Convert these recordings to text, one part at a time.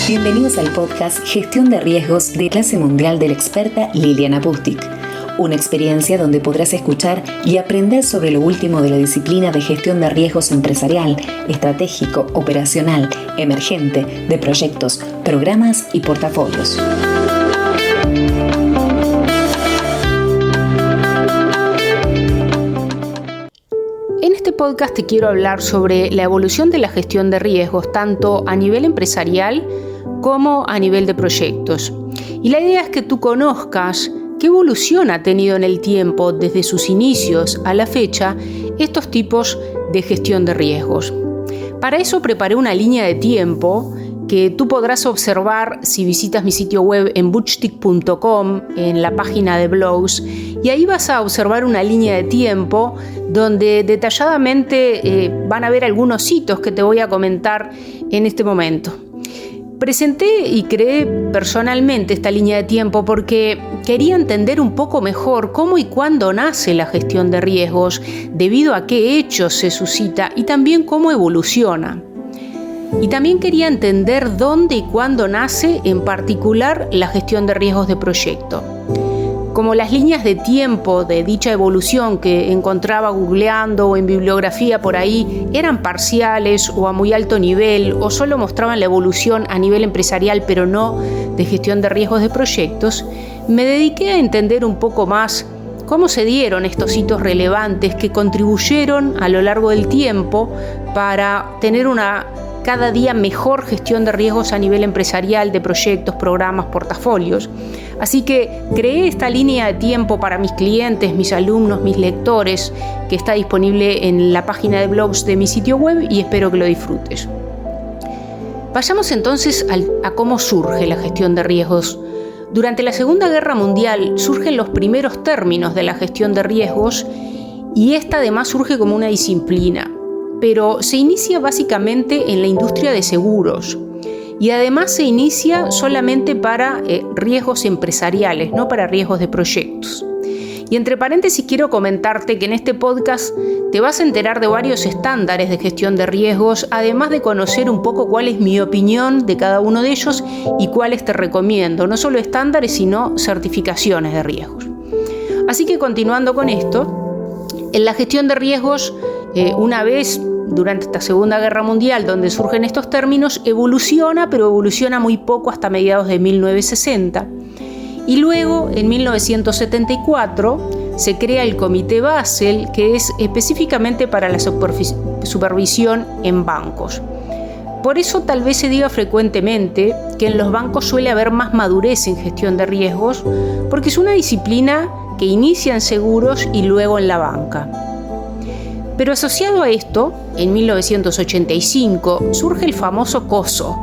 Bienvenidos al podcast Gestión de Riesgos de clase mundial de la experta Liliana Pustic. Una experiencia donde podrás escuchar y aprender sobre lo último de la disciplina de gestión de riesgos empresarial, estratégico, operacional, emergente, de proyectos, programas y portafolios. En este podcast te quiero hablar sobre la evolución de la gestión de riesgos, tanto a nivel empresarial como a nivel de proyectos. Y la idea es que tú conozcas qué evolución ha tenido en el tiempo, desde sus inicios a la fecha, estos tipos de gestión de riesgos. Para eso preparé una línea de tiempo que tú podrás observar si visitas mi sitio web en butchtic.com, en la página de blogs, y ahí vas a observar una línea de tiempo donde detalladamente van a ver algunos hitos que te voy a comentar en este momento. Presenté y creé personalmente esta línea de tiempo porque quería entender un poco mejor cómo y cuándo nace la gestión de riesgos, debido a qué hechos se suscita y también cómo evoluciona. Y también quería entender dónde y cuándo nace en particular la gestión de riesgos de proyecto. Como las líneas de tiempo de dicha evolución que encontraba googleando o en bibliografía por ahí eran parciales o a muy alto nivel o solo mostraban la evolución a nivel empresarial pero no de gestión de riesgos de proyectos, me dediqué a entender un poco más cómo se dieron estos hitos relevantes que contribuyeron a lo largo del tiempo para tener una cada día mejor gestión de riesgos a nivel empresarial de proyectos, programas, portafolios. Así que creé esta línea de tiempo para mis clientes, mis alumnos, mis lectores, que está disponible en la página de blogs de mi sitio web y espero que lo disfrutes. Vayamos entonces a cómo surge la gestión de riesgos. Durante la Segunda Guerra Mundial surgen los primeros términos de la gestión de riesgos y esta además surge como una disciplina, pero se inicia básicamente en la industria de seguros y además se inicia solamente para riesgos empresariales, no para riesgos de proyectos. Y entre paréntesis quiero comentarte que en este podcast te vas a enterar de varios estándares de gestión de riesgos, además de conocer un poco cuál es mi opinión de cada uno de ellos y cuáles te recomiendo, no solo estándares sino certificaciones de riesgos. Así que continuando con esto, en la gestión de riesgos, una vez durante esta Segunda Guerra Mundial, donde surgen estos términos, pero evoluciona muy poco hasta mediados de 1960. Y luego, en 1974, se crea el Comité Basel, que es específicamente para la supervisión en bancos. Por eso tal vez se diga frecuentemente que en los bancos suele haber más madurez en gestión de riesgos, porque es una disciplina que inicia en seguros y luego en la banca. Pero asociado a esto, en 1985 surge el famoso COSO,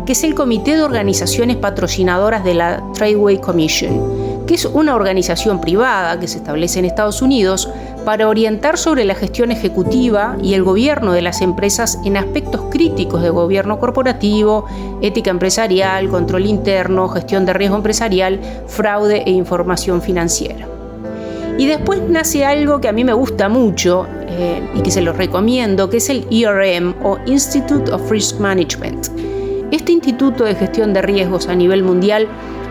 que es el Comité de Organizaciones Patrocinadoras de la Tradeway Commission, que es una organización privada que se establece en Estados Unidos para orientar sobre la gestión ejecutiva y el gobierno de las empresas en aspectos críticos de gobierno corporativo, ética empresarial, control interno, gestión de riesgo empresarial, fraude e información financiera. Y después nace algo que a mí me gusta mucho y que se lo recomiendo, que es el IRM o Institute of Risk Management. Este Instituto de Gestión de Riesgos a nivel mundial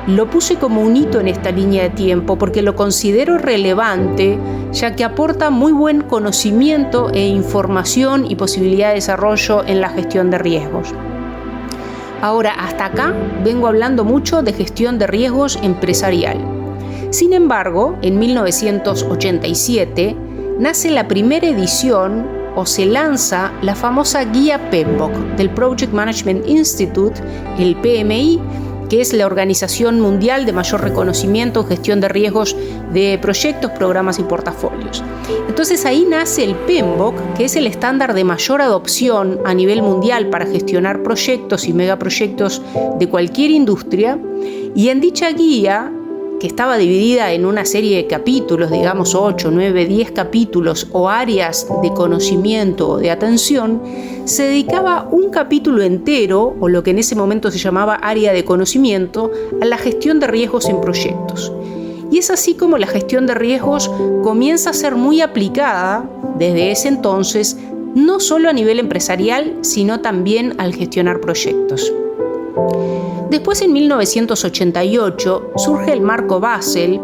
lo puse como un hito en esta línea de tiempo porque lo considero relevante, ya que aporta muy buen conocimiento e información y posibilidad de desarrollo en la gestión de riesgos. Ahora, hasta acá vengo hablando mucho de gestión de riesgos empresarial. Sin embargo, en 1987 nace la primera edición o se lanza la famosa guía PMBOK del Project Management Institute, el PMI, que es la organización mundial de mayor reconocimiento en gestión de riesgos de proyectos, programas y portafolios. Entonces ahí nace el PMBOK, que es el estándar de mayor adopción a nivel mundial para gestionar proyectos y megaproyectos de cualquier industria, y en dicha guía, que estaba dividida en una serie de capítulos, digamos 8, 9, 10 capítulos o áreas de conocimiento o de atención, se dedicaba un capítulo entero, o lo que en ese momento se llamaba área de conocimiento, a la gestión de riesgos en proyectos. Y es así como la gestión de riesgos comienza a ser muy aplicada desde ese entonces, no solo a nivel empresarial, sino también al gestionar proyectos. Después, en 1988, surge el Marco Basel,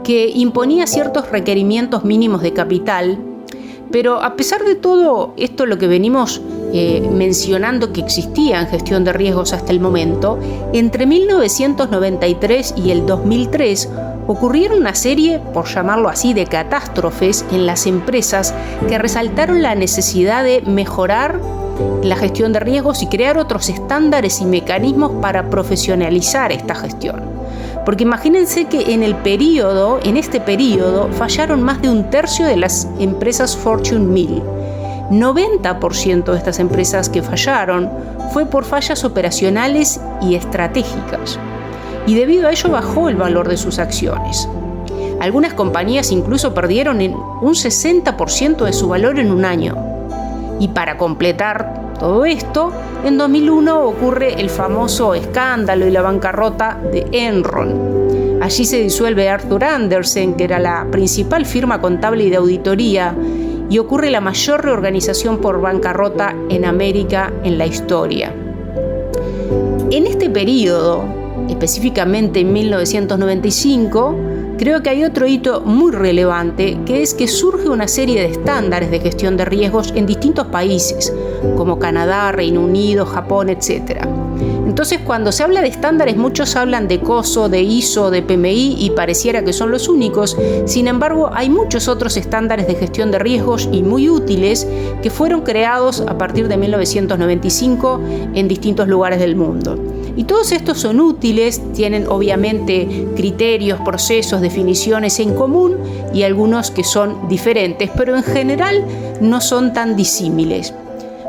que imponía ciertos requerimientos mínimos de capital, pero a pesar de todo esto, lo que venimos mencionando que existía en gestión de riesgos hasta el momento, entre 1993 y el 2003 ocurrieron una serie, por llamarlo así, de catástrofes en las empresas que resaltaron la necesidad de mejorar la gestión de riesgos y crear otros estándares y mecanismos para profesionalizar esta gestión. Porque imagínense que en este periodo, fallaron más de un tercio de las empresas Fortune 1000. 90% de estas empresas que fallaron fue por fallas operacionales y estratégicas. Y debido a ello bajó el valor de sus acciones. Algunas compañías incluso perdieron un 60% de su valor en un año. Y para completar todo esto, en 2001 ocurre el famoso escándalo y la bancarrota de Enron. Allí se disuelve Arthur Andersen, que era la principal firma contable y de auditoría, y ocurre la mayor reorganización por bancarrota en América en la historia. En este periodo, específicamente en 1995, creo que hay otro hito muy relevante, que es que surge una serie de estándares de gestión de riesgos en distintos países, como Canadá, Reino Unido, Japón, etc. Entonces, cuando se habla de estándares, muchos hablan de COSO, de ISO, de PMI y pareciera que son los únicos. Sin embargo, hay muchos otros estándares de gestión de riesgos y muy útiles que fueron creados a partir de 1995 en distintos lugares del mundo. Y todos estos son útiles, tienen obviamente criterios, procesos, definiciones en común y algunos que son diferentes, pero en general no son tan disímiles.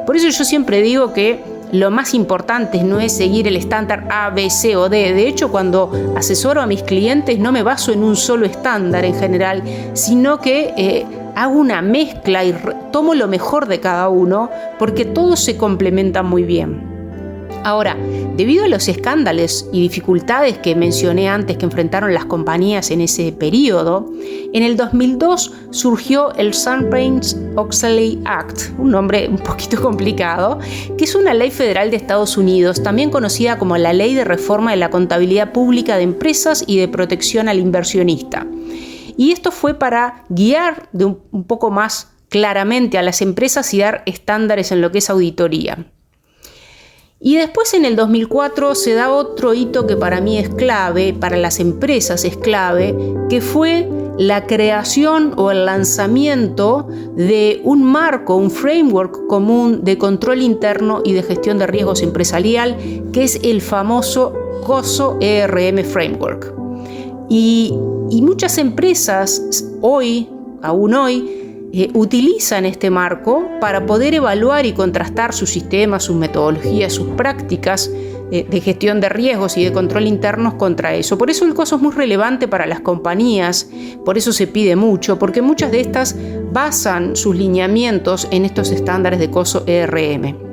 Por eso yo siempre digo que lo más importante no es seguir el estándar A, B, C o D. De hecho, cuando asesoro a mis clientes no me baso en un solo estándar en general, sino que hago una mezcla y tomo lo mejor de cada uno porque todos se complementan muy bien. Ahora, debido a los escándalos y dificultades que mencioné antes que enfrentaron las en ese periodo, en el 2002 surgió el Sarbanes-Oxley Act, un nombre un poquito complicado, que es una ley federal de Estados Unidos, también conocida como la Ley de Reforma de la Contabilidad Pública de Empresas y de Protección al Inversionista. Y esto fue para guiar un poco más claramente a las empresas y dar estándares en lo que es auditoría. Y después, en el 2004, se da otro hito que para mí es clave, para las empresas es clave, que fue la creación o el lanzamiento de un marco, un framework común de control interno y de gestión de riesgos empresarial, que es el famoso COSO ERM Framework. Y muchas empresas aún hoy, utilizan este marco para poder evaluar y contrastar sus sistemas, sus metodologías, sus prácticas de gestión de riesgos y de control internos contra eso. Por eso el COSO es muy relevante para las compañías, por eso se pide mucho, porque muchas de estas basan sus lineamientos en estos estándares de COSO ERM.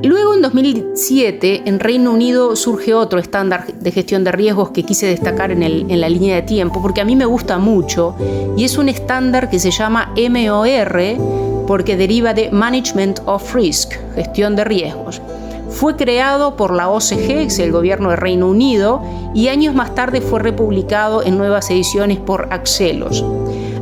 Luego, en 2007, en Reino Unido surge otro estándar de gestión de riesgos que quise destacar en la línea de tiempo, porque a mí me gusta mucho, y es un estándar que se llama MOR, porque deriva de Management of Risk, gestión de riesgos. Fue creado por la OCG, que es el gobierno de Reino Unido, y años más tarde fue republicado en nuevas ediciones por Axelos.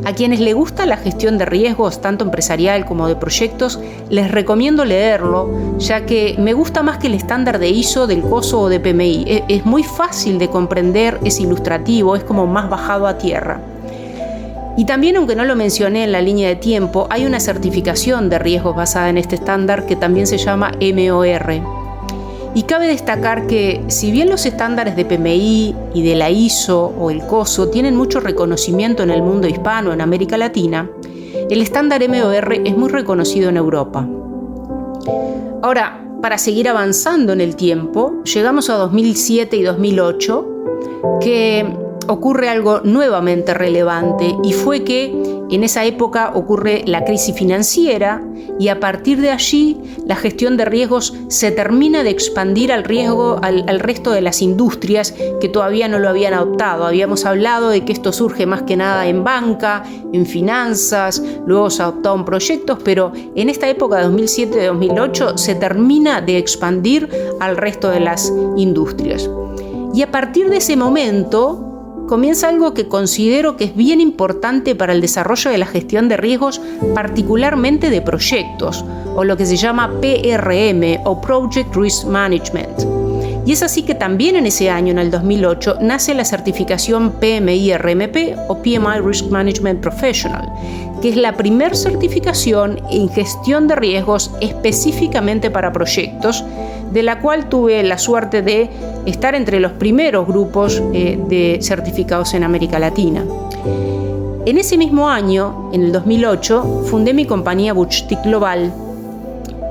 A quienes les gusta la gestión de riesgos, tanto empresarial como de proyectos, les recomiendo leerlo, ya que me gusta más que el estándar de ISO, del COSO o de PMI. Es muy fácil de comprender, es ilustrativo, es como más bajado a tierra. Y también, aunque no lo mencioné en la línea de tiempo, hay una certificación de riesgos basada en este estándar que también se llama MOR. Y cabe destacar que, si bien los estándares de PMI y de la ISO o el COSO tienen mucho reconocimiento en el mundo hispano, en América Latina, el estándar MOR es muy reconocido en Europa. Ahora, para seguir avanzando en el tiempo, llegamos a 2007 y 2008, que ocurre algo nuevamente relevante, y fue que en esa época ocurre la crisis financiera, y a partir de allí la gestión de riesgos se termina de expandir al resto de las industrias que todavía no lo habían adoptado. Habíamos hablado de que esto surge más que nada en banca, en finanzas, luego se adoptó en proyectos, pero en esta época de 2007-2008 se termina de expandir al resto de las industrias. Y a partir de ese momento comienza algo que considero que es bien importante para el desarrollo de la gestión de riesgos, particularmente de proyectos, o lo que se llama PRM o Project Risk Management. Y es así que también en ese año, en el 2008, nace la certificación PMI-RMP o PMI Risk Management Professional, que es la primera certificación en gestión de riesgos específicamente para proyectos, de la cual tuve la suerte de estar entre los primeros grupos de certificados en América Latina. En ese mismo año, en el 2008, fundé mi compañía Bouchtik Global,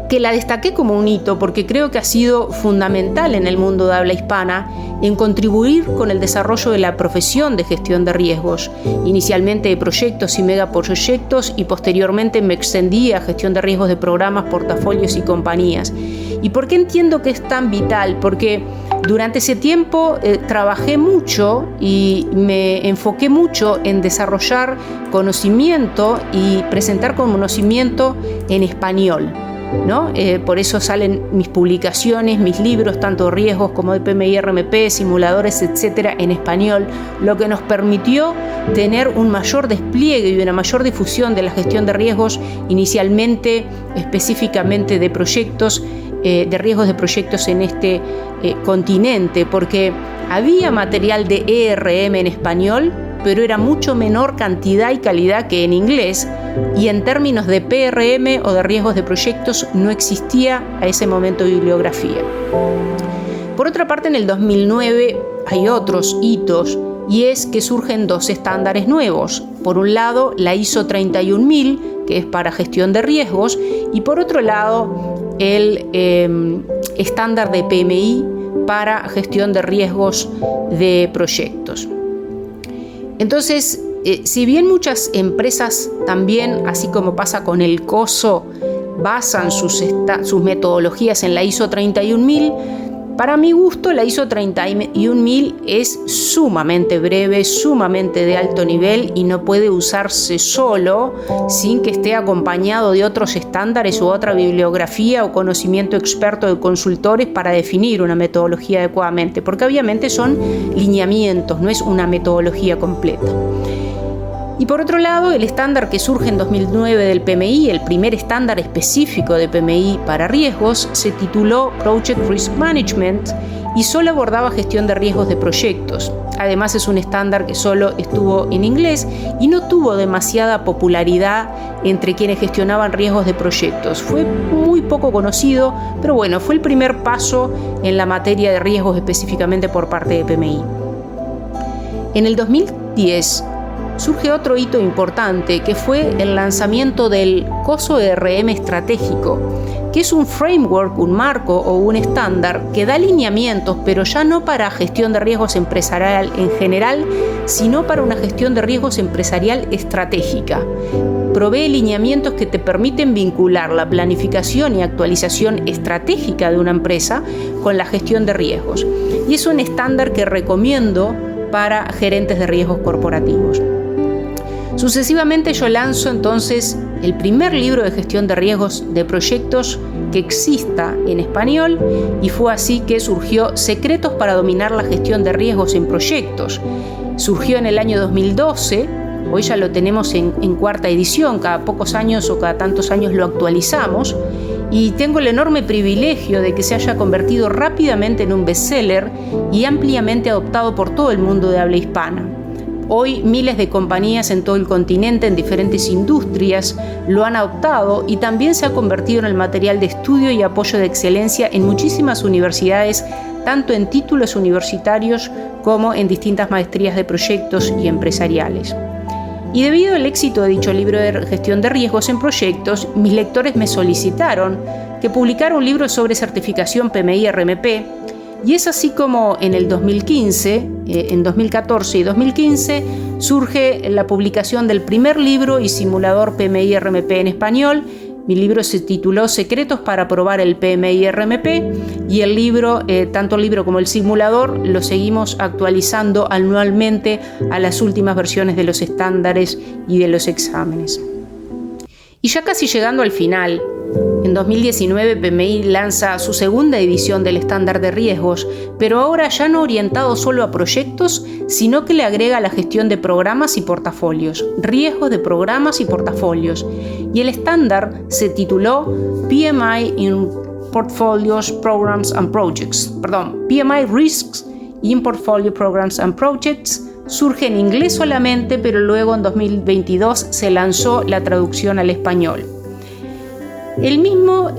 que la destaqué como un hito porque creo que ha sido fundamental en el mundo de habla hispana en contribuir con el desarrollo de la profesión de gestión de riesgos, inicialmente de proyectos y megaproyectos, y posteriormente me extendí a gestión de riesgos de programas, portafolios y compañías. ¿Y por qué entiendo que es tan vital? Porque durante ese tiempo trabajé mucho y me enfoqué mucho en desarrollar conocimiento y presentar conocimiento en español, ¿no? Por eso salen mis publicaciones, mis libros, tanto de riesgos como de PMI-RMP, simuladores, etcétera, en español, lo que nos permitió tener un mayor despliegue y una mayor difusión de la gestión de riesgos, inicialmente específicamente de proyectos, de riesgos de proyectos en este continente, porque había material de ERM en español, pero era mucho menor cantidad y calidad que en inglés, y en términos de PRM o de riesgos de proyectos no existía a ese momento bibliografía. Por otra parte, en el 2009 hay otros hitos, y es que surgen dos estándares nuevos. Por un lado, la ISO 31000, que es para gestión de riesgos, y por otro lado, el estándar de PMI para gestión de riesgos de proyectos. Entonces, si bien muchas empresas también, así como pasa con el COSO, basan sus metodologías en la ISO 31000, para mi gusto la ISO 31000 es sumamente breve, sumamente de alto nivel y no puede usarse solo sin que esté acompañado de otros estándares u otra bibliografía o conocimiento experto de consultores para definir una metodología adecuadamente, porque obviamente son lineamientos, no es una metodología completa. Y por otro lado, el estándar que surge en 2009 del PMI, el primer estándar específico de PMI para riesgos, se tituló Project Risk Management y solo abordaba gestión de riesgos de proyectos. Además, es un estándar que solo estuvo en inglés y no tuvo demasiada popularidad entre quienes gestionaban riesgos de proyectos. Fue muy poco conocido, pero bueno, fue el primer paso en la materia de riesgos específicamente por parte de PMI. En el 2010, surge otro hito importante, que fue el lanzamiento del COSO ERM estratégico, que es un framework, un marco o un estándar que da lineamientos, pero ya no para gestión de riesgos empresarial en general, sino para una gestión de riesgos empresarial estratégica. Provee lineamientos que te permiten vincular la planificación y actualización estratégica de una empresa con la gestión de riesgos. Y es un estándar que recomiendo para gerentes de riesgos corporativos. Sucesivamente yo lanzo entonces el primer libro de gestión de riesgos de proyectos que exista en español, y fue así que surgió Secretos para dominar la gestión de riesgos en proyectos. Surgió en el año 2012, hoy ya lo tenemos en cuarta edición, cada pocos años o cada tantos años lo actualizamos, y tengo el enorme privilegio de que se haya convertido rápidamente en un bestseller y ampliamente adoptado por todo el mundo de habla hispana. Hoy miles de compañías en todo el continente, en diferentes industrias, lo han adoptado y también se ha convertido en el material de estudio y apoyo de excelencia en muchísimas universidades, tanto en títulos universitarios como en distintas maestrías de proyectos y empresariales. Y debido al éxito de dicho libro de gestión de riesgos en proyectos, mis lectores me solicitaron que publicara un libro sobre certificación PMI-RMP, Y es así como en el 2015, en 2014 y 2015, surge la publicación del primer libro y simulador PMI-RMP en español. Mi libro se tituló Secretos para probar el PMI-RMP y el libro, tanto el libro como el simulador, lo seguimos actualizando anualmente a las últimas versiones de los estándares y de los exámenes. Y ya casi llegando al final, en 2019 PMI lanza su segunda edición del estándar de riesgos, pero ahora ya no orientado solo a proyectos, sino que le agrega la gestión de programas y portafolios, riesgos de programas y portafolios. Y el estándar se tituló PMI in Portfolios, Programs and Projects. PMI Risks in Portfolio Programs and Projects. Surge en inglés solamente, pero luego en 2022 se lanzó la traducción al español. El mismo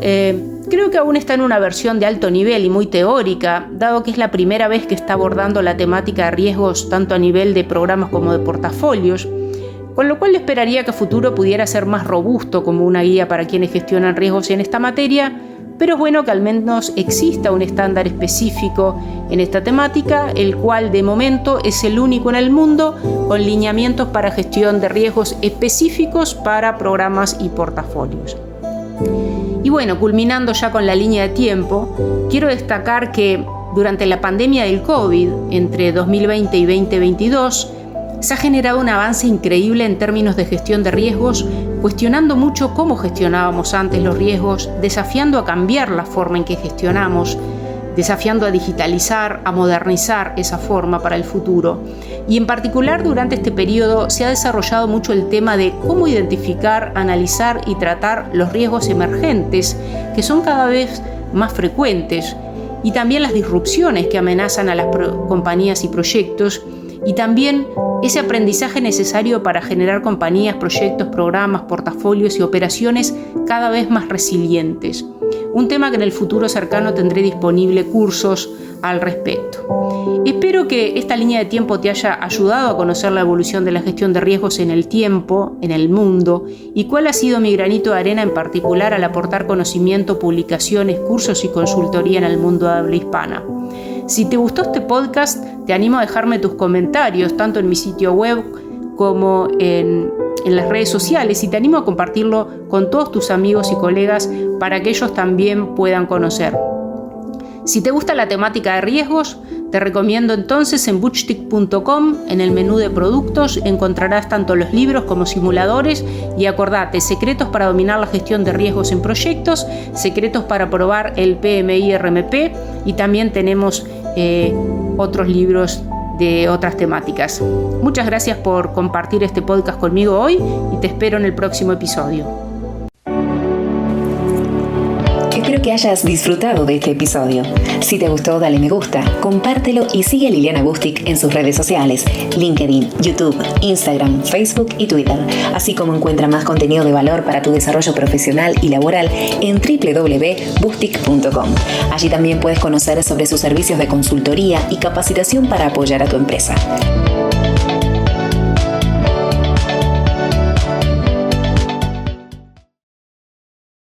creo que aún está en una versión de alto nivel y muy teórica, dado que es la primera vez que está abordando la temática de riesgos tanto a nivel de programas como de portafolios, con lo cual esperaría que a futuro pudiera ser más robusto como una guía para quienes gestionan riesgos en esta materia, pero es bueno que al menos exista un estándar específico en esta temática, el cual de momento es el único en el mundo con lineamientos para gestión de riesgos específicos para programas y portafolios. Y bueno, culminando ya con la línea de tiempo, quiero destacar que durante la pandemia del COVID, entre 2020 y 2022, se ha generado un avance increíble en términos de gestión de riesgos, cuestionando mucho cómo gestionábamos antes los riesgos, desafiando a cambiar la forma en que gestionamos, desafiando a digitalizar, a modernizar esa forma para el futuro. Y en particular durante este periodo se ha desarrollado mucho el tema de cómo identificar, analizar y tratar los riesgos emergentes, que son cada vez más frecuentes, y también las disrupciones que amenazan a las compañías y proyectos, y también ese aprendizaje necesario para generar compañías, proyectos, programas, portafolios y operaciones cada vez más resilientes. Un tema que en el futuro cercano tendré disponible cursos al respecto. Espero que esta línea de tiempo te haya ayudado a conocer la evolución de la gestión de riesgos en el tiempo, en el mundo, y cuál ha sido mi granito de arena en particular al aportar conocimiento, publicaciones, cursos y consultoría en el mundo de habla hispana. Si te gustó este podcast, te animo a dejarme tus comentarios, tanto en mi sitio web como en las redes sociales, y te animo a compartirlo con todos tus amigos y colegas para que ellos también puedan conocer. Si te gusta la temática de riesgos, te recomiendo entonces en bootstick.com, en el menú de productos, encontrarás tanto los libros como simuladores, y acordate, secretos para dominar la gestión de riesgos en proyectos, secretos para probar el PMI-RMP, y también tenemos otros libros de otras temáticas. Muchas gracias por compartir este podcast conmigo hoy y te espero en el próximo episodio. Espero que hayas disfrutado de este episodio. Si te gustó, dale me gusta, compártelo y sigue a Liliana Bustic en sus redes sociales, LinkedIn, YouTube, Instagram, Facebook y Twitter, así como encuentra más contenido de valor para tu desarrollo profesional y laboral en www.bustic.com. Allí también puedes conocer sobre sus servicios de consultoría y capacitación para apoyar a tu empresa.